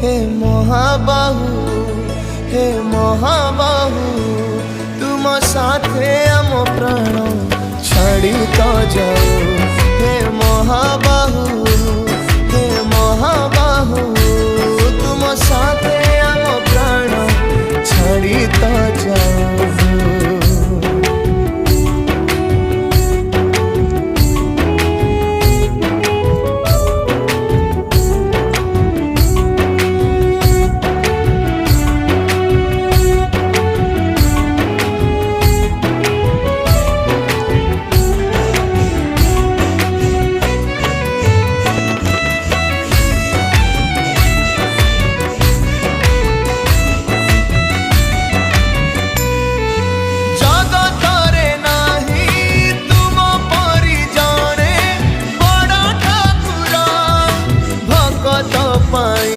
हे महाबाहु, हे महाबाहु, तुम साथे आम प्राण छाड़ी तो जाओ। हे महाबाहु।